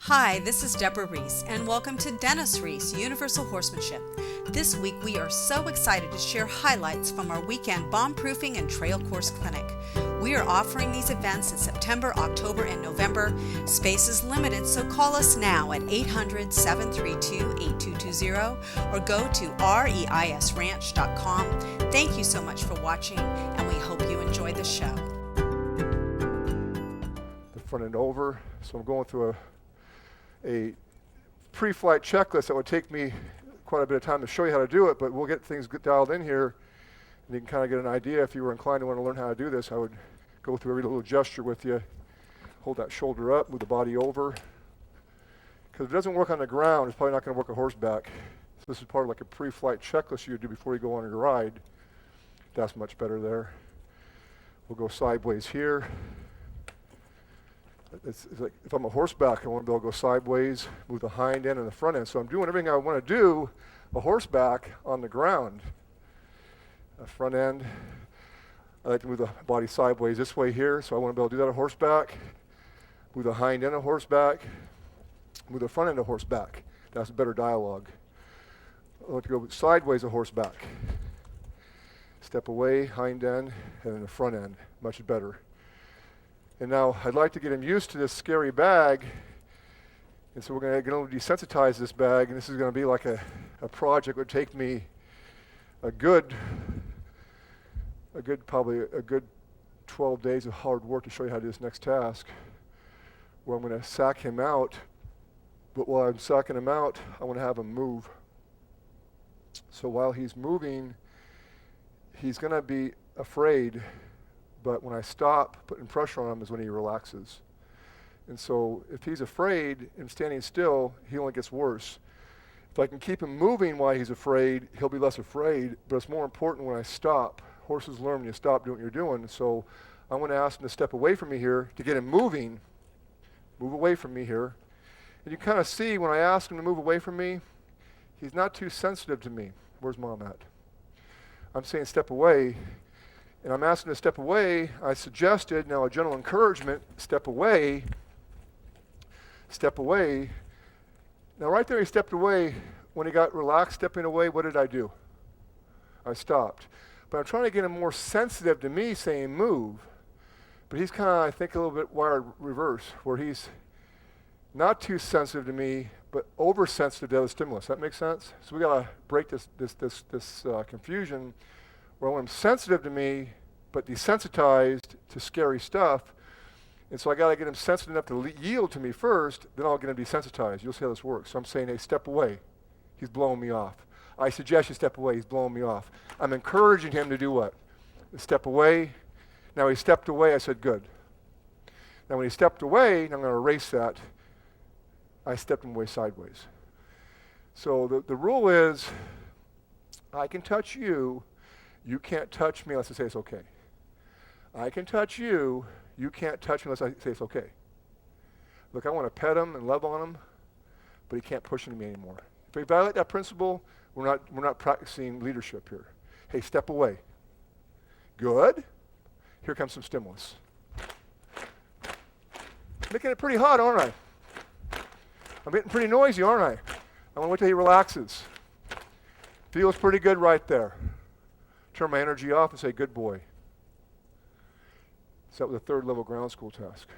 Hi, this is Deborah Reis, and welcome to Dennis Reis Universal Horsemanship. This week we are so excited to share highlights from our weekend bomb-proofing and trail course clinic. We are offering these events in September, October, and November. Space is limited, so call us now at 800-732-8220 or go to reisranch.com. Thank you so much for watching, and we hope you enjoy the show. The front end over, so I'm going through a pre-flight checklist that would take me quite a bit of time to show you how to do it, but we'll get things dialed in here, and you can kind of get an idea. If you were inclined to want to learn how to do this, I would go through every little gesture with you. Hold that shoulder up, move the body over. Because if it doesn't work on the ground, it's probably not going to work a horseback. So this is part of like a pre-flight checklist you do before you go on your ride. That's much better there. We'll go sideways here. It's like if I'm a horseback, I want to be able to go sideways, move the hind end and the front end. So I'm doing everything I want to do a horseback on the ground. Front end, I like to move the body sideways this way here, so I want to be able to do that a horseback. Move the hind end a horseback. Move the front end a horseback. That's better dialogue. I like to go sideways a horseback. Step away, hind end, and then the front end. Much better. And now I'd like to get him used to this scary bag. And so we're going to desensitize this bag, and this is going to be like a project. It would take me probably a good 12 days of hard work to show you how to do this next task, where I'm going to sack him out. But while I'm sacking him out, I want to have him move. So while he's moving, he's going to be afraid. But when I stop putting pressure on him is when he relaxes. And so if he's afraid and standing still, he only gets worse. If I can keep him moving while he's afraid, he'll be less afraid. But it's more important when I stop. Horses learn when you stop doing what you're doing. So I'm going to ask him to step away from me here to get him moving. Move away from me here. And you kind of see when I ask him to move away from me, he's not too sensitive to me. Where's Mom at? I'm saying step away. And I'm asking to step away. I suggested, now a gentle encouragement, step away. Step away. Now right there he stepped away. When he got relaxed stepping away, what did I do? I stopped. But I'm trying to get him more sensitive to me saying move. But he's kind of, I think, a little bit wired reverse, where he's not too sensitive to me, but oversensitive to other stimulus. That makes sense? So we got to break this confusion. Where when I'm sensitive to me, but desensitized to scary stuff, and so I got to get him sensitive enough to yield to me first, then I'll get him desensitized. You'll see how this works. So I'm saying, hey, step away. He's blowing me off. I suggest you step away. He's blowing me off. I'm encouraging him to do what? Step away. Now he stepped away. I said, good. Now when he stepped away, I'm going to erase that. I stepped him away sideways. So the rule is, I can touch you. You can't touch me unless I say it's okay. I can touch you. You can't touch me unless I say it's okay. Look, I want to pet him and love on him, but he can't push into me anymore. If we violate that principle, we're not practicing leadership here. Hey, step away. Good. Here comes some stimulus. Making it pretty hot, aren't I? I'm getting pretty noisy, aren't I? I want to wait till he relaxes. Feels pretty good right there. Turn my energy off and say, good boy. So that was a third level ground school task.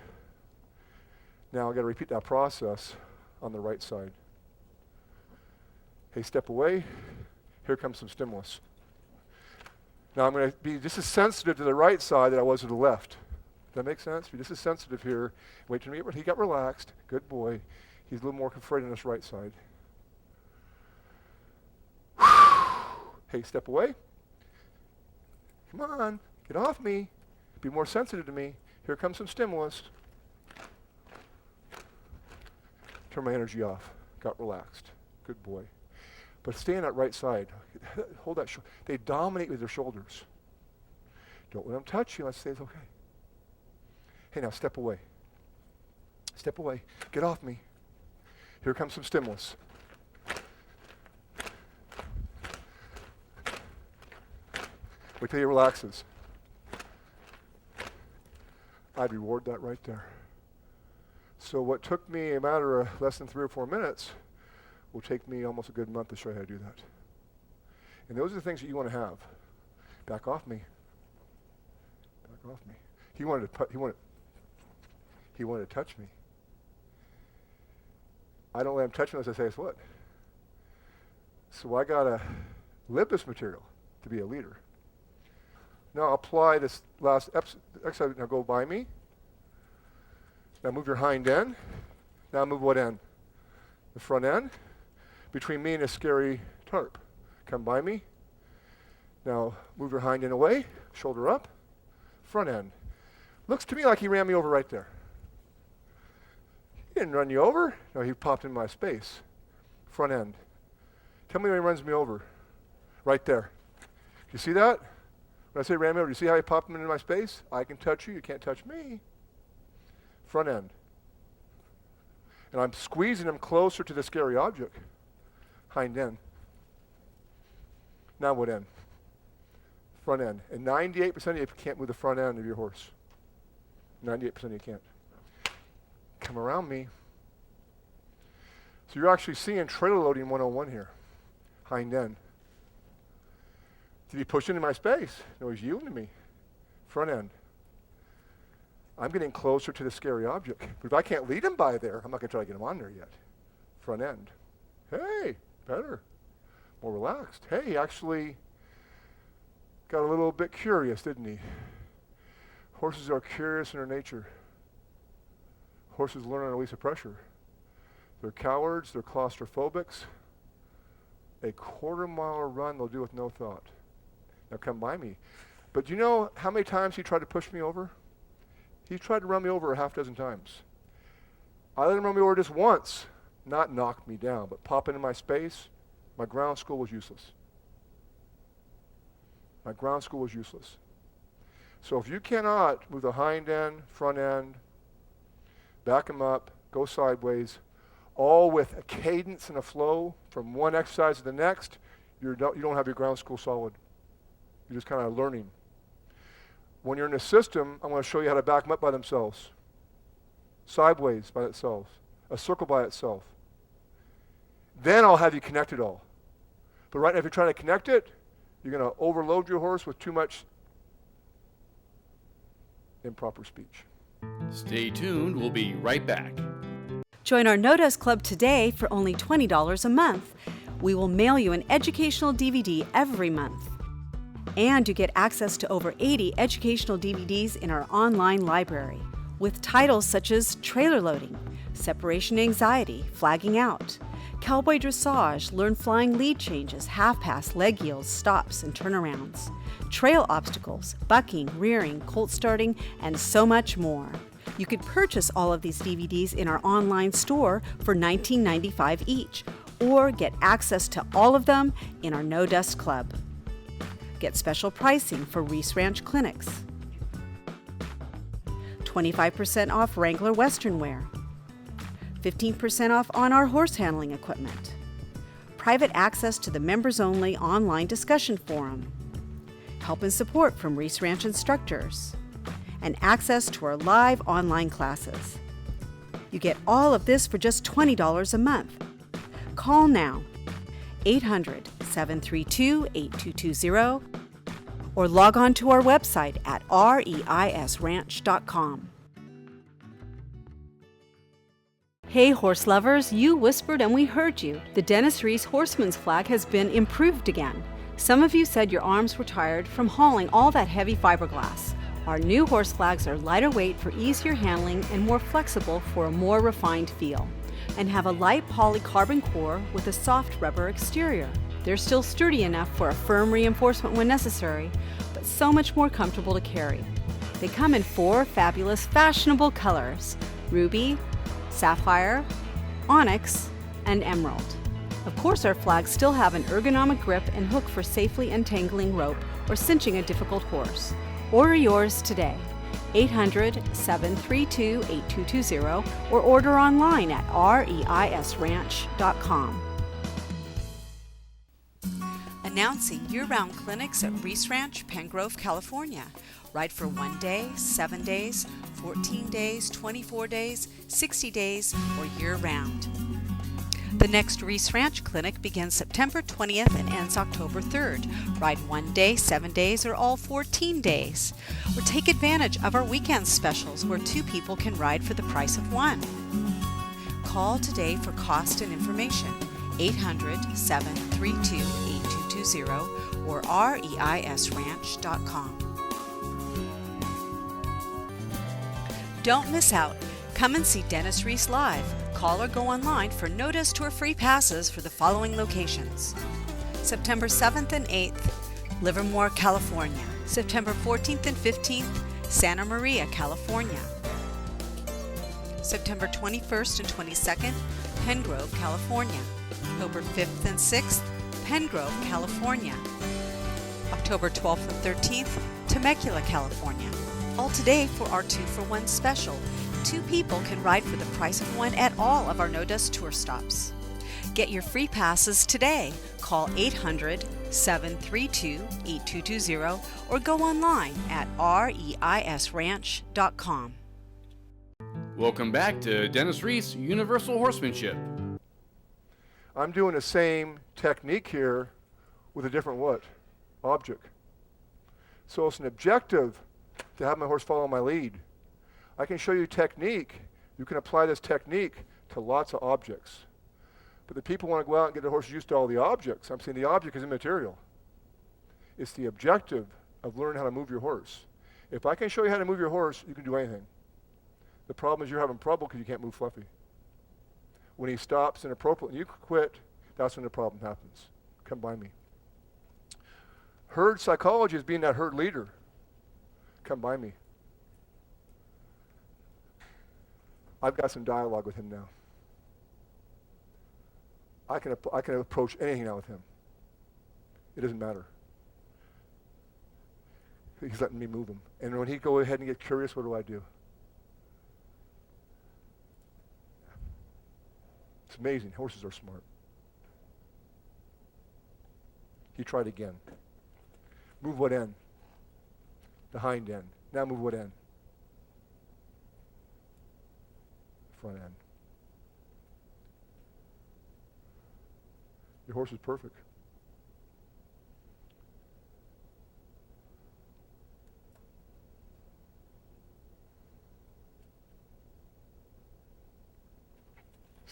Now I've got to repeat that process on the right side. Hey, step away. Here comes some stimulus. Now I'm going to be just as sensitive to the right side that I was to the left. Does that make sense? Be just as sensitive here. Wait till he got relaxed. Good boy. He's a little more afraid on this right side. Hey, step away. Come on, get off me. Be more sensitive to me. Here comes some stimulus. Turn my energy off. Got relaxed. Good boy. But stay on that right side. Hold that. They dominate with their shoulders. Don't let them touch you unless they say it's okay. Hey, now step away. Step away. Get off me. Here comes some stimulus. Wait till he relaxes. I'd reward that right there. So what took me a matter of less than 3 or 4 minutes will take me almost a good month to show you how to do that. And those are the things that you want to have. Back off me. Back off me. He wanted to touch me. I don't let him touch me unless I say it's what. So I gotta live this material to be a leader. Now apply this last exercise. Now go by me. Now move your hind end. Now move what end? The front end. Between me and a scary tarp. Come by me. Now move your hind end away. Shoulder up. Front end. Looks to me like he ran me over right there. He didn't run you over. No, he popped in my space. Front end. Tell me when he runs me over. Right there. You see that? When I say ran me over, you see how he popped into my space? I can touch you. You can't touch me. Front end. And I'm squeezing him closer to the scary object. Hind end. Now what end? Front end. And 98% of you can't move the front end of your horse. 98% of you can't. Come around me. So you're actually seeing trailer loading 101 here. Hind end. Did he push into my space? No, he's yielding to me. Front end. I'm getting closer to the scary object. But if I can't lead him by there, I'm not going to try to get him on there yet. Front end. Hey, better. More relaxed. Hey, he actually got a little bit curious, didn't he? Horses are curious in their nature. Horses learn on release of pressure. They're cowards, they're claustrophobics. A quarter-mile run they'll do with no thought. Now come by me. But do you know how many times he tried to push me over? He tried to run me over a half dozen times. I let him run me over just once, not knock me down, but pop into my space. My ground school was useless. My ground school was useless. So if you cannot move the hind end, front end, back him up, go sideways, all with a cadence and a flow from one exercise to the next, you don't have your ground school solid. You're just kind of learning. When you're in a system, I'm going to show you how to back them up by themselves. Sideways by itself. A circle by itself. Then I'll have you connect it all. But right now, if you're trying to connect it, you're going to overload your horse with too much improper speech. Stay tuned. We'll be right back. Join our No Dust Club today for only $20 a month. We will mail you an educational DVD every month. And you get access to over 80 educational DVDs in our online library with titles such as Trailer Loading, Separation Anxiety, Flagging Out, Cowboy Dressage, Learn Flying Lead Changes, Half-Pass, Leg Yields, Stops, and Turnarounds, Trail Obstacles, Bucking, Rearing, Colt Starting, and so much more. You could purchase all of these DVDs in our online store for $19.95 each, or get access to all of them in our No Dust Club. Get special pricing for Reis Ranch clinics. 25% off Wrangler Western wear. 15% off on our horse handling equipment. Private access to the members-only online discussion forum. Help and support from Reis Ranch instructors. And access to our live online classes. You get all of this for just $20 a month. Call now, 800-732-8220, or log on to our website at reisranch.com. Hey horse lovers, you whispered and we heard you. The Dennis Reis Horseman's flag has been improved again. Some of you said your arms were tired from hauling all that heavy fiberglass. Our new horse flags are lighter weight for easier handling and more flexible for a more refined feel, and have a light polycarbon core with a soft rubber exterior. They're still sturdy enough for a firm reinforcement when necessary, but so much more comfortable to carry. They come in 4 fabulous, fashionable colors: ruby, sapphire, onyx, and emerald. Of course, our flags still have an ergonomic grip and hook for safely untangling rope or cinching a difficult horse. Order yours today, 800-732-8220, or order online at reisranch.com. Announcing year-round clinics at Reis Ranch, Penngrove, California. Ride for 1 day, 7 days, 14 days, 24 days, 60 days, or year-round. The next Reis Ranch clinic begins September 20th and ends October 3rd. Ride 1 day, 7 days, or all 14 days. Or take advantage of our weekend specials where 2 people can ride for the price of 1. Call today for cost and information. 800-732-8220 or reisranch.com. Don't miss out. Come and see Dennis Reis live. Call or go online for no-dust tour free passes for the following locations. September 7th and 8th, Livermore, California. September 14th and 15th, Santa Maria, California. September 21st and 22nd, Penngrove, California. October 5th and 6th, Penngrove, California. October 12th and 13th, Temecula, California. All today for our 2-for-1 special. 2 people can ride for the price of 1 at all of our no-dust tour stops. Get your free passes today. Call 800-732-8220 or go online at reisranch.com. Welcome back to Dennis Reis Universal Horsemanship. I'm doing the same technique here with a different what? Object. So it's an objective to have my horse follow my lead. I can show you technique. You can apply this technique to lots of objects. But the people want to go out and get their horses used to all the objects. I'm saying the object is immaterial. It's the objective of learning how to move your horse. If I can show you how to move your horse, you can do anything. The problem is you're having trouble because you can't move Fluffy. When he stops inappropriately and you quit, that's when the problem happens. Come by me. Herd psychology is being that herd leader. Come by me. I've got some dialogue with him now. I can approach anything now with him. It doesn't matter. He's letting me move him. And when he go ahead and get curious, what do? It's amazing. Horses are smart. He tried again. Move what end? The hind end. Now move what end? Front end. Your horse is perfect.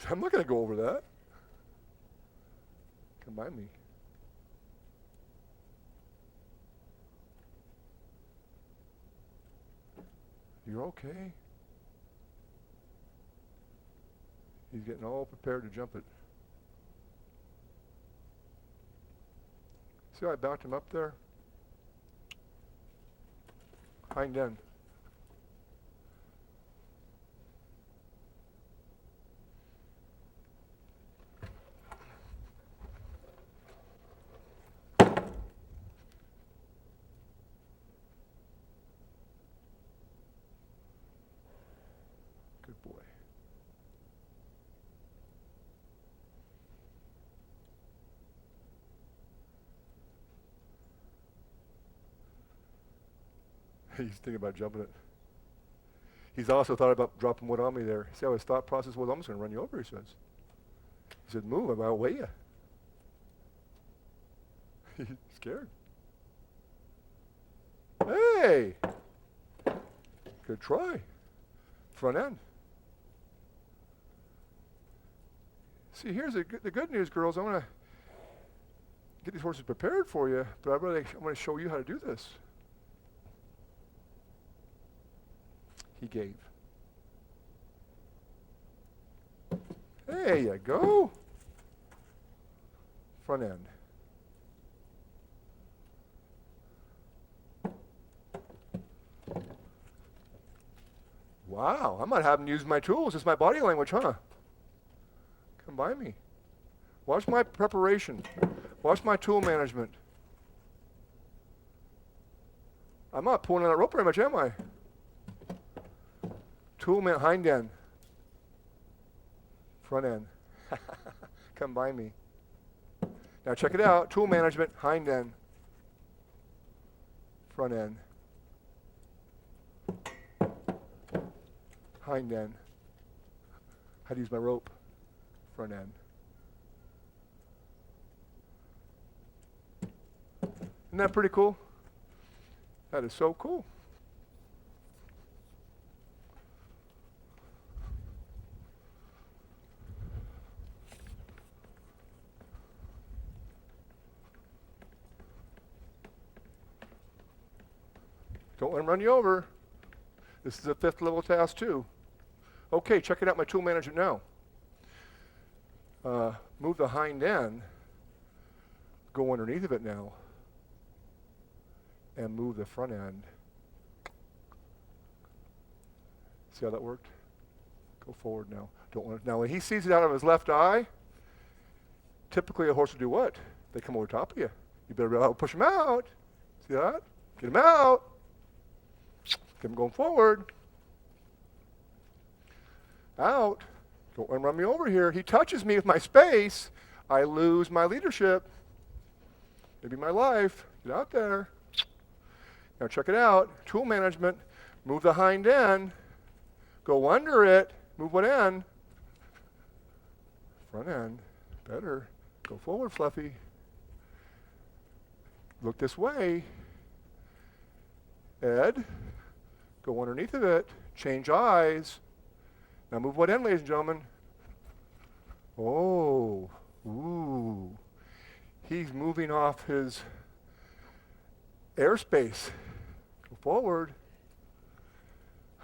I'm not going to go over that. Come by me. You're okay. He's getting all prepared to jump it. See how I backed him up there? Hind end. Good boy. He's thinking about jumping it. He's also thought about dropping wood on me there. See how his thought process was? I'm just going to run you over, he says. He said, move, I'm outweigh you. He's scared. Hey! Good try. Front end. See, here's the good news, girls. I want to get these horses prepared for you, but I want to show you how to do this. He gave. There you go. Front end. Wow, I might have him use my tools. It's my body language, huh? Come by me. Watch my preparation. Watch my tool management. I'm not pulling on that rope very much, am I? Tool man, hind end. Front end. Come by me. Now check it out. Tool management, hind end, front end, hind end. How to use my rope, front end. Isn't that pretty cool? That is so cool. Don't let them run you over. This is a 5th level task too. Okay, check it out, my tool manager now. Move the hind end, go underneath of it now, and move the front end. See how that worked? Go forward now. Now when he sees it out of his left eye, typically a horse will do what? They come over top of you. You better be able to push him out. See that? Get him out. Get him going forward. Out. Don't let him run me over here. He touches me with my space. I lose my leadership. Maybe my life. Get out there. Now check it out. Tool management. Move the hind end. Go under it. Move what end? Front end. Better. Go forward, Fluffy. Look this way. Ed. Go underneath of it. Change eyes. Now move what end, ladies and gentlemen? Oh. Ooh. He's moving off his airspace. Go forward.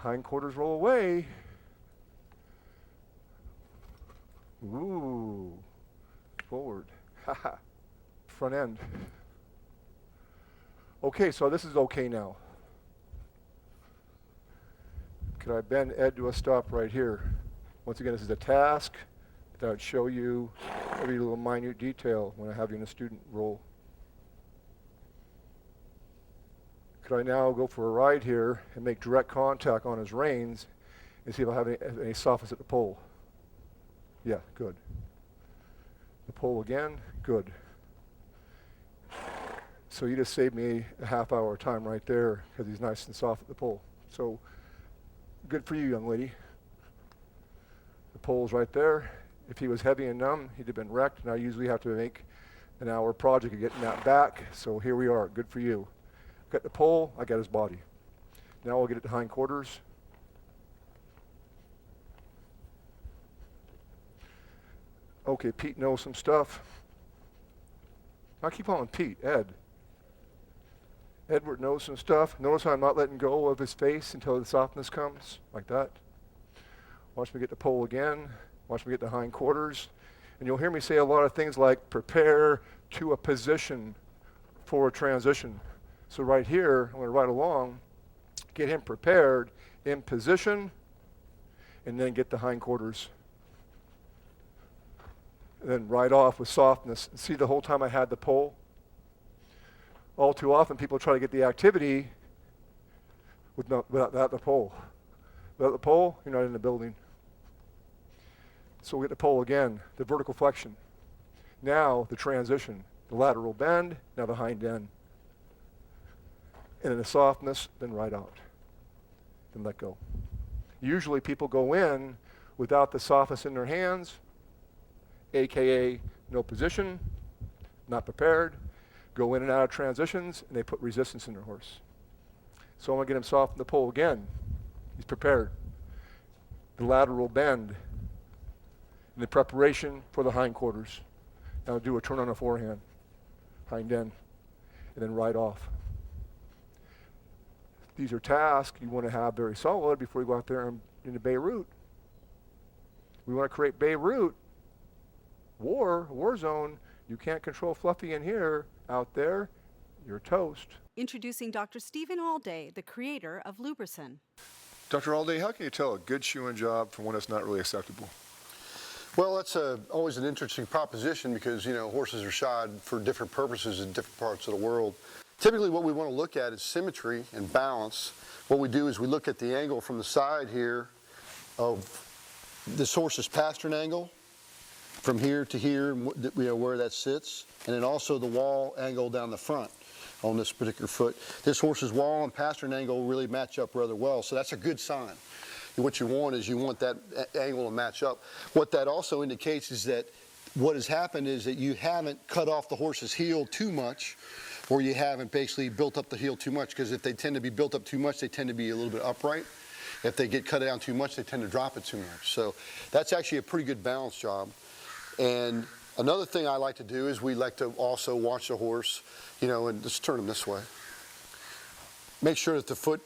Hindquarters roll away. Ooh. Forward. Haha. Front end. Okay, so this is okay now. Could I bend Ed to a stop right here? Once again, this is a task that would show you every little minute detail when I have you in a student role. Could I now go for a ride here and make direct contact on his reins and see if I have any softness at the pole? Yeah, good. The pole again, good. So you just saved me a half hour of time right there because he's nice and soft at the pole. So good for you, young lady. The pole's right there. If he was heavy and numb, he'd have been wrecked, and I usually have to make an hour project of getting that back. So here we are. Good for you. Got the pole, I got his body. Now we'll get it to hindquarters. Okay, Pete knows some stuff. I keep calling Pete, Ed. Edward knows some stuff. Notice how I'm not letting go of his face until the softness comes, like that. Watch me get the pole again. Watch me get the hindquarters. And you'll hear me say a lot of things like prepare to a position for a transition. So right here, I'm going to ride along, get him prepared in position, and then get the hindquarters. And then ride off with softness. And see the whole time I had the pole? All too often people try to get the activity without the pole. Without the pole, you're not in the building. So we get the pole again, the vertical flexion. Now the transition, the lateral bend, now the hind end. And then the softness, then right out. Then let go. Usually people go in without the softness in their hands, AKA no position, not prepared, go in and out of transitions, and they put resistance in their horse. So I'm going to get him soft in the pole again. He's prepared. The lateral bend, and the preparation for the hindquarters. Now do a turn on the forehand, hind end, and then ride off. These are tasks you want to have very solid before you go out there and into Beirut. We want to create Beirut, war zone. You can't control Fluffy in here. Out there, you're toast. Introducing Dr. Stephen Alday, the creator of Lubricin. Dr. Alday, how can you tell a good shoeing job from one that's not really acceptable? Well, that's always an interesting proposition because, you know, horses are shod for different purposes in different parts of the world. Typically what we want to look at is symmetry and balance. What we do is we look at the angle from the side here of this horse's pastern angle from here to here, where that sits, and then also the wall angle down the front on this particular foot. This horse's wall and pastern angle really match up rather well, so that's a good sign. What you want is that angle to match up. What that also indicates is that what has happened is that you haven't cut off the horse's heel too much, or you haven't basically built up the heel too much, because if they tend to be built up too much, they tend to be a little bit upright. If they get cut down too much, they tend to drop it too much. So that's actually a pretty good balance job. And another thing I like to do is we like to also watch the horse, and just turn him this way. Make sure that the foot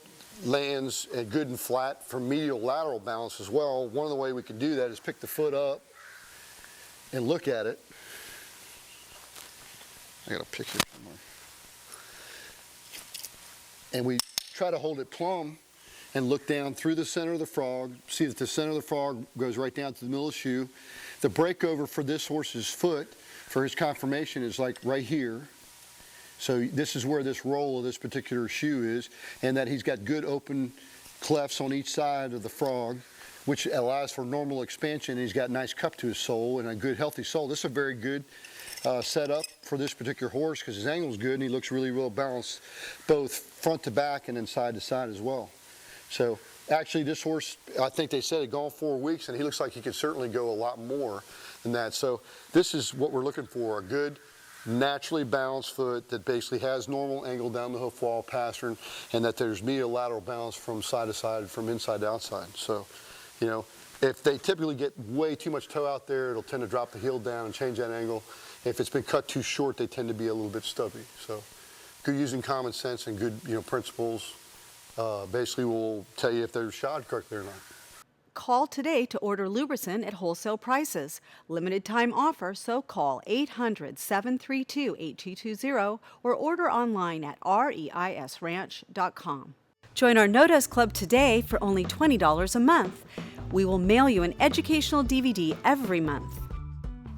lands good and flat for medial lateral balance as well. One of the ways we can do that is pick the foot up and look at it. I got a picture somewhere. And we try to hold it plumb and look down through the center of the frog. See that the center of the frog goes right down to the middle of the shoe. The breakover for this horse's foot, for his conformation, is like right here. So this is where this roll of this particular shoe is, and that he's got good open clefts on each side of the frog, which allows for normal expansion. And he's got a nice cup to his sole and a good healthy sole. This is a very good setup for this particular horse, because his angle is good and he looks really well balanced, both front to back and then side to side as well. So actually this horse, I think they said, had gone 4 weeks, and he looks like he could certainly go a lot more than that. So this is what we're looking for, a good, naturally balanced foot that basically has normal angle down the hoof wall pastern, and that there's medial lateral balance from side to side, from inside to outside. So, if they typically get way too much toe out there, it'll tend to drop the heel down and change that angle. If it's been cut too short, they tend to be a little bit stubby. So, good using common sense and good, principles basically will tell you if they're shod correctly or not. Call today to order Lubricant at wholesale prices. Limited time offer, so call 800-732-8220 or order online at reisranch.com. Join our No Dust Club today for only $20 a month. We will mail you an educational DVD every month.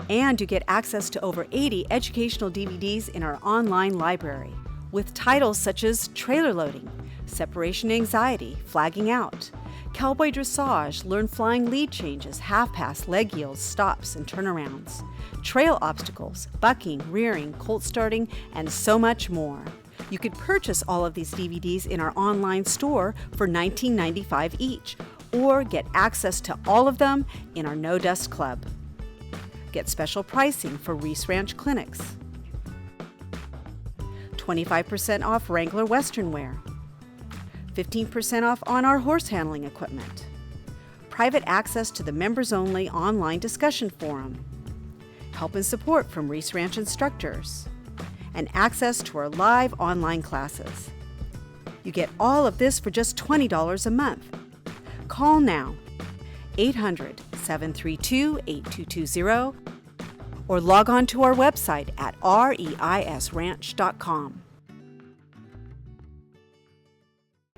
And you get access to over 80 educational DVDs in our online library, with titles such as Trailer Loading, Separation Anxiety, Flagging Out, Cowboy Dressage, Learn Flying Lead Changes, Half-Pass, Leg Yields, Stops, and Turnarounds, Trail Obstacles, Bucking, Rearing, Colt Starting, and so much more. You could purchase all of these DVDs in our online store for $19.95 each, or get access to all of them in our No Dust Club. Get special pricing for Reis Ranch clinics. 25% off Wrangler Western wear. 15% off on our horse handling equipment. Private access to the members-only online discussion forum. Help and support from Reis Ranch instructors. And access to our live online classes. You get all of this for just $20 a month. Call now, 800-732-8220, or log on to our website at reisranch.com.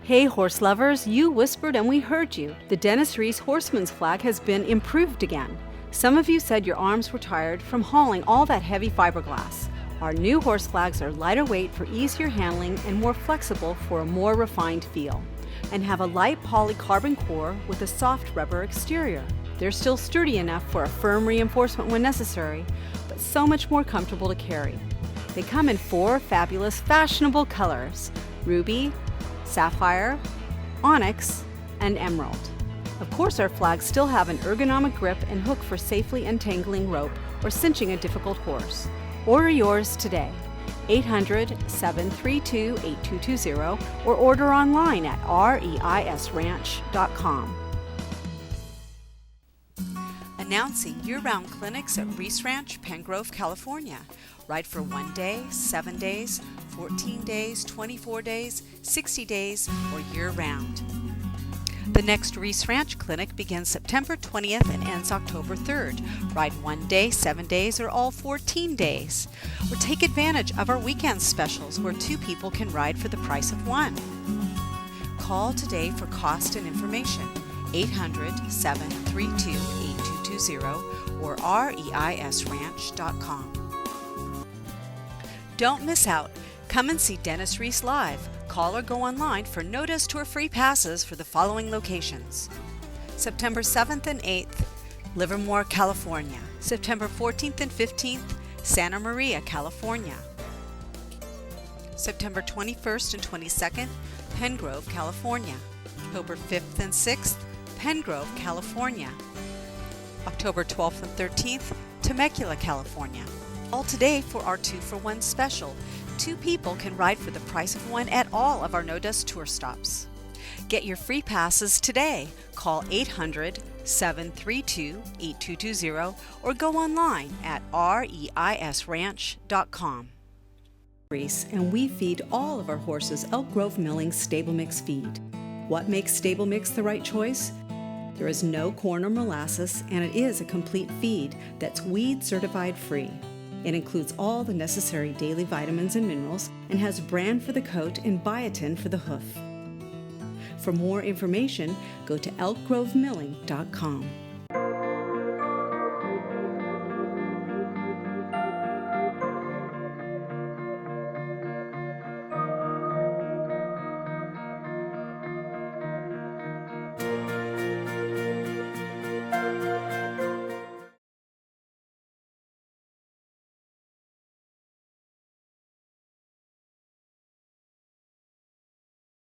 Hey horse lovers, you whispered and we heard you. The Dennis Reis Horseman's flag has been improved again. Some of you said your arms were tired from hauling all that heavy fiberglass. Our new horse flags are lighter weight for easier handling and more flexible for a more refined feel, and have a light polycarbon core with a soft rubber exterior. They're still sturdy enough for a firm reinforcement when necessary, but so much more comfortable to carry. They come in 4 fabulous, fashionable colors: ruby, sapphire, onyx, and emerald. Of course, our flags still have an ergonomic grip and hook for safely untangling rope or cinching a difficult horse. Order yours today, 800-732-8220, or order online at reisranch.com. Announcing year-round clinics at Reis Ranch, Penngrove, California. Ride for 1 day, 7 days, 14 days, 24 days, 60 days, or year-round. The next Reis Ranch clinic begins September 20th and ends October 3rd. Ride 1 day, 7 days, or all 14 days. Or take advantage of our weekend specials where 2 people can ride for the price of 1. Call today for cost and information, 800-732-8220 or reisranch.com. Don't miss out. Come and see Dennis Reis live. Call or go online for No Dust Tour free passes for the following locations: September 7th and 8th, Livermore, California; September 14th and 15th, Santa Maria, California. September 21st and 22nd, Penngrove, California. October 5th and 6th, Penngrove, California. October 12th and 13th, Temecula, California. All today for our 2-for-1 special. 2 people can ride for the price of 1 at all of our No-Dust tour stops. Get your free passes today. Call 800-732-8220 or go online at reisranch.com. Reis, and we feed all of our horses Elk Grove Milling Stable Mix feed. What makes Stable Mix the right choice? There is no corn or molasses, and it is a complete feed that's weed certified free. It includes all the necessary daily vitamins and minerals and has bran for the coat and biotin for the hoof. For more information, go to elkgrovemilling.com.